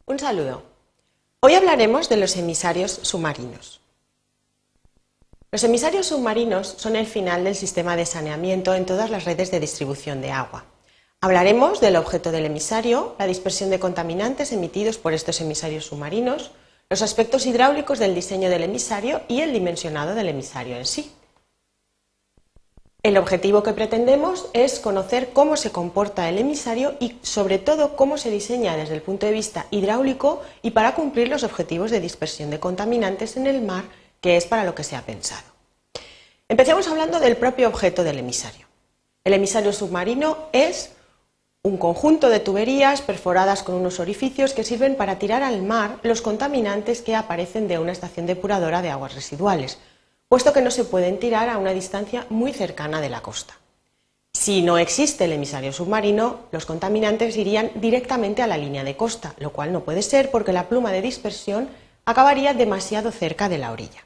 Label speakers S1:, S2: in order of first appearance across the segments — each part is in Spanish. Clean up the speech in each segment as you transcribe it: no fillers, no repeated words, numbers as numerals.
S1: Un saludo. Hoy hablaremos de los emisarios submarinos. Los emisarios submarinos son el final del sistema de saneamiento en todas las redes de distribución de agua. Hablaremos del objeto del emisario, la dispersión de contaminantes emitidos por estos emisarios submarinos, los aspectos hidráulicos del diseño del emisario y el dimensionado del emisario en sí. El objetivo que pretendemos es conocer cómo se comporta el emisario y, sobre todo, cómo se diseña desde el punto de vista hidráulico y para cumplir los objetivos de dispersión de contaminantes en el mar, que es para lo que se ha pensado. Empecemos hablando del propio objeto del emisario. El emisario submarino es un conjunto de tuberías perforadas con unos orificios que sirven para tirar al mar los contaminantes que aparecen de una estación depuradora de aguas residuales, puesto que no se pueden tirar a una distancia muy cercana de la costa. Si no existe el emisario submarino, los contaminantes irían directamente a la línea de costa, lo cual no puede ser porque la pluma de dispersión acabaría demasiado cerca de la orilla.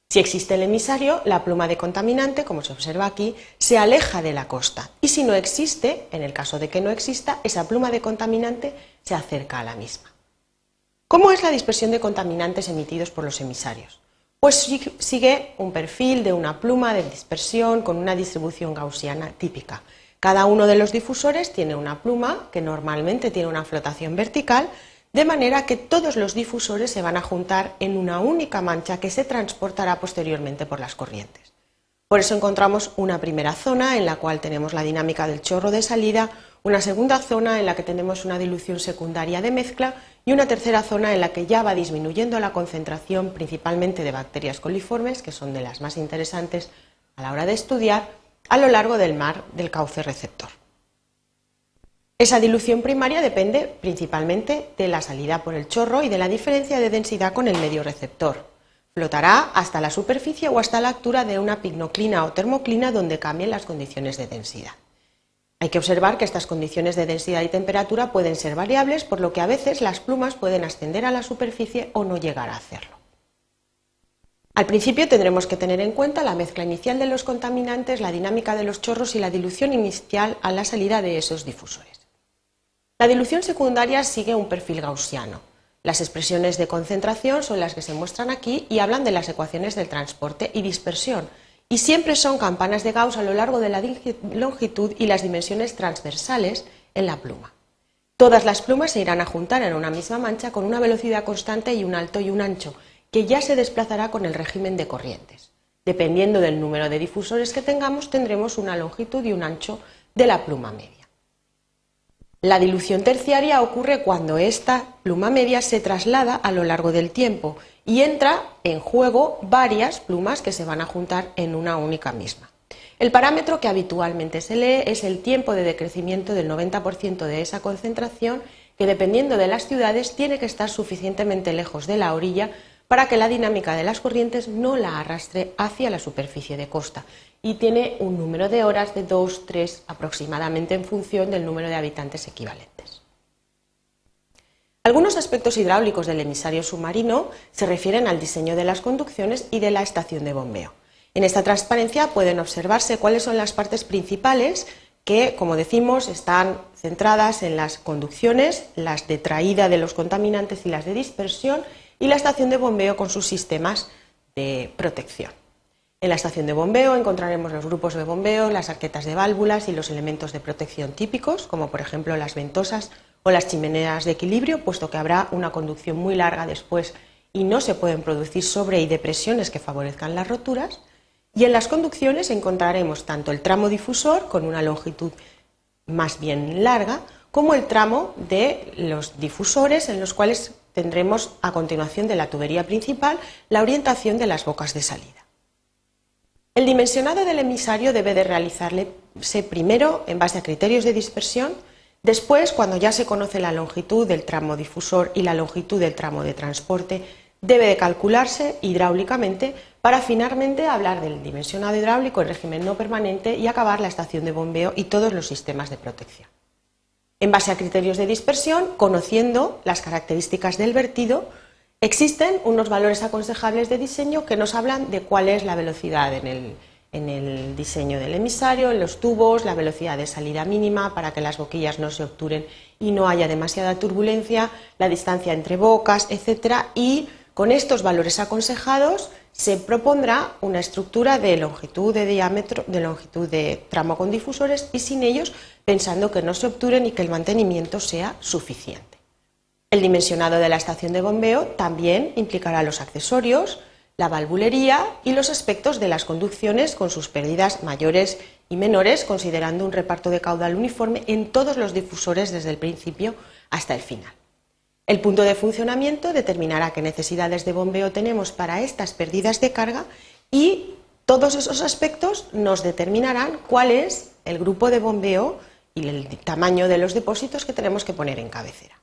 S1: Si existe el emisario, la pluma de contaminante, como se observa aquí, se aleja de la costa, y si no existe, en el caso de que no exista, esa pluma de contaminante se acerca a la misma. ¿Cómo es la dispersión de contaminantes emitidos por los emisarios? Pues sigue un perfil de una pluma de dispersión con una distribución gaussiana típica. Cada uno de los difusores tiene una pluma que normalmente tiene una flotación vertical, de manera que todos los difusores se van a juntar en una única mancha que se transportará posteriormente por las corrientes. Por eso encontramos una primera zona en la cual tenemos la dinámica del chorro de salida, una segunda zona en la que tenemos una dilución secundaria de mezcla y una tercera zona en la que ya va disminuyendo la concentración principalmente de bacterias coliformes, que son de las más interesantes a la hora de estudiar, a lo largo del mar del cauce receptor. Esa dilución primaria depende principalmente de la salida por el chorro y de la diferencia de densidad con el medio receptor. Flotará hasta la superficie o hasta la altura de una pignoclina o termoclina donde cambien las condiciones de densidad. Hay que observar que estas condiciones de densidad y temperatura pueden ser variables, por lo que a veces las plumas pueden ascender a la superficie o no llegar a hacerlo. Al principio tendremos que tener en cuenta la mezcla inicial de los contaminantes, la dinámica de los chorros y la dilución inicial a la salida de esos difusores. La dilución secundaria sigue un perfil gaussiano. Las expresiones de concentración son las que se muestran aquí y hablan de las ecuaciones del transporte y dispersión, y siempre son campanas de Gauss a lo largo de la longitud y las dimensiones transversales en la pluma. Todas las plumas se irán a juntar en una misma mancha con una velocidad constante y un alto y un ancho, que ya se desplazará con el régimen de corrientes. Dependiendo del número de difusores que tengamos, tendremos una longitud y un ancho de la pluma media. La dilución terciaria ocurre cuando esta pluma media se traslada a lo largo del tiempo y entra en juego varias plumas que se van a juntar en una única misma. El parámetro que habitualmente se lee es el tiempo de decrecimiento del 90% de esa concentración, que dependiendo de las ciudades tiene que estar suficientemente lejos de la orilla para que la dinámica de las corrientes no la arrastre hacia la superficie de costa, y tiene un número de horas de 2-3 aproximadamente en función del número de habitantes equivalentes. Algunos aspectos hidráulicos del emisario submarino se refieren al diseño de las conducciones y de la estación de bombeo. En esta transparencia pueden observarse cuáles son las partes principales que, como decimos, están centradas en las conducciones, las de traída de los contaminantes y las de dispersión, y la estación de bombeo con sus sistemas de protección. En la estación de bombeo encontraremos los grupos de bombeo, las arquetas de válvulas y los elementos de protección típicos, como por ejemplo las ventosas o las chimeneas de equilibrio, puesto que habrá una conducción muy larga después y no se pueden producir sobre y depresiones que favorezcan las roturas. Y en las conducciones encontraremos tanto el tramo difusor, con una longitud más bien larga, como el tramo de los difusores, en los cuales tendremos a continuación de la tubería principal la orientación de las bocas de salida. El dimensionado del emisario debe de realizarse primero en base a criterios de dispersión, después, cuando ya se conoce la longitud del tramo difusor y la longitud del tramo de transporte, debe de calcularse hidráulicamente para finalmente hablar del dimensionado hidráulico en régimen no permanente y acabar la estación de bombeo y todos los sistemas de protección. En base a criterios de dispersión, conociendo las características del vertido, existen unos valores aconsejables de diseño que nos hablan de cuál es la velocidad en en el diseño del emisario, en los tubos, la velocidad de salida mínima para que las boquillas no se obturen y no haya demasiada turbulencia, la distancia entre bocas, etc. Y con estos valores aconsejados se propondrá una estructura de longitud de diámetro, de longitud de tramo con difusores y sin ellos, pensando que no se obturen y que el mantenimiento sea suficiente. El dimensionado de la estación de bombeo también implicará los accesorios, la valvulería y los aspectos de las conducciones con sus pérdidas mayores y menores, considerando un reparto de caudal uniforme en todos los difusores desde el principio hasta el final. El punto de funcionamiento determinará qué necesidades de bombeo tenemos para estas pérdidas de carga y todos esos aspectos nos determinarán cuál es el grupo de bombeo y el tamaño de los depósitos que tenemos que poner en cabecera.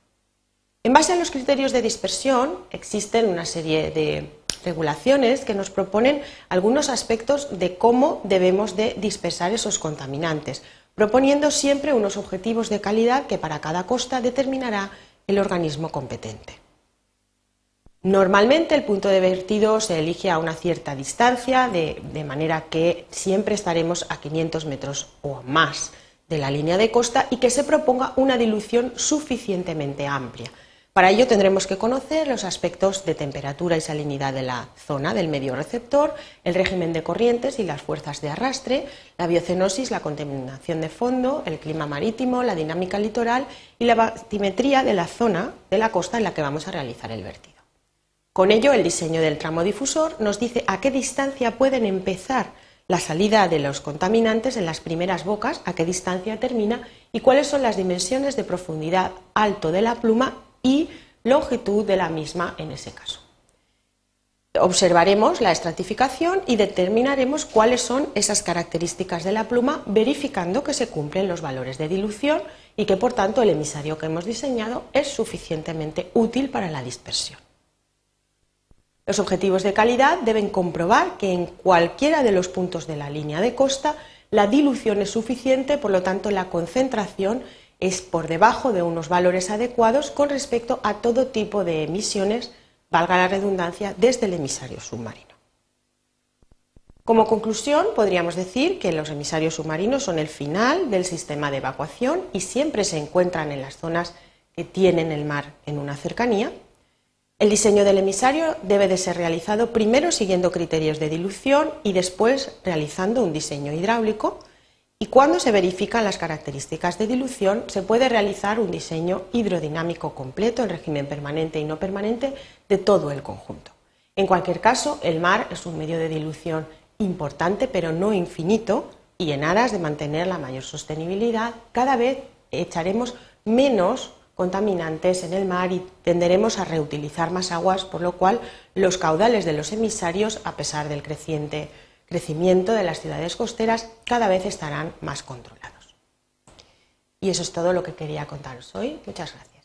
S1: En base a los criterios de dispersión existen una serie de regulaciones que nos proponen algunos aspectos de cómo debemos de dispersar esos contaminantes, proponiendo siempre unos objetivos de calidad que para cada costa determinará el organismo competente. Normalmente el punto de vertido se elige a una cierta distancia, de manera que siempre estaremos a 500 metros o más de la línea de costa y que se proponga una dilución suficientemente amplia. Para ello tendremos que conocer los aspectos de temperatura y salinidad de la zona del medio receptor, el régimen de corrientes y las fuerzas de arrastre, la biocenosis, la contaminación de fondo, el clima marítimo, la dinámica litoral y la batimetría de la zona de la costa en la que vamos a realizar el vertido. Con ello, el diseño del tramo difusor nos dice a qué distancia pueden empezar la salida de los contaminantes en las primeras bocas, a qué distancia termina y cuáles son las dimensiones de profundidad alto de la pluma y longitud de la misma en ese caso. Observaremos la estratificación y determinaremos cuáles son esas características de la pluma, verificando que se cumplen los valores de dilución y que por tanto el emisario que hemos diseñado es suficientemente útil para la dispersión. Los objetivos de calidad deben comprobar que en cualquiera de los puntos de la línea de costa la dilución es suficiente, por lo tanto la concentración es por debajo de unos valores adecuados con respecto a todo tipo de emisiones, valga la redundancia, desde el emisario submarino. Como conclusión, podríamos decir que los emisarios submarinos son el final del sistema de evacuación y siempre se encuentran en las zonas que tienen el mar en una cercanía. El diseño del emisario debe de ser realizado primero siguiendo criterios de dilución y después realizando un diseño hidráulico. Y cuando se verifican las características de dilución, se puede realizar un diseño hidrodinámico completo en régimen permanente y no permanente de todo el conjunto. En cualquier caso, el mar es un medio de dilución importante, pero no infinito, y en aras de mantener la mayor sostenibilidad, cada vez echaremos menos contaminantes en el mar y tenderemos a reutilizar más aguas, por lo cual los caudales de los emisarios, a pesar del crecimiento de las ciudades costeras, cada vez estarán más controlados. Y eso es todo lo que quería contaros hoy. Muchas gracias.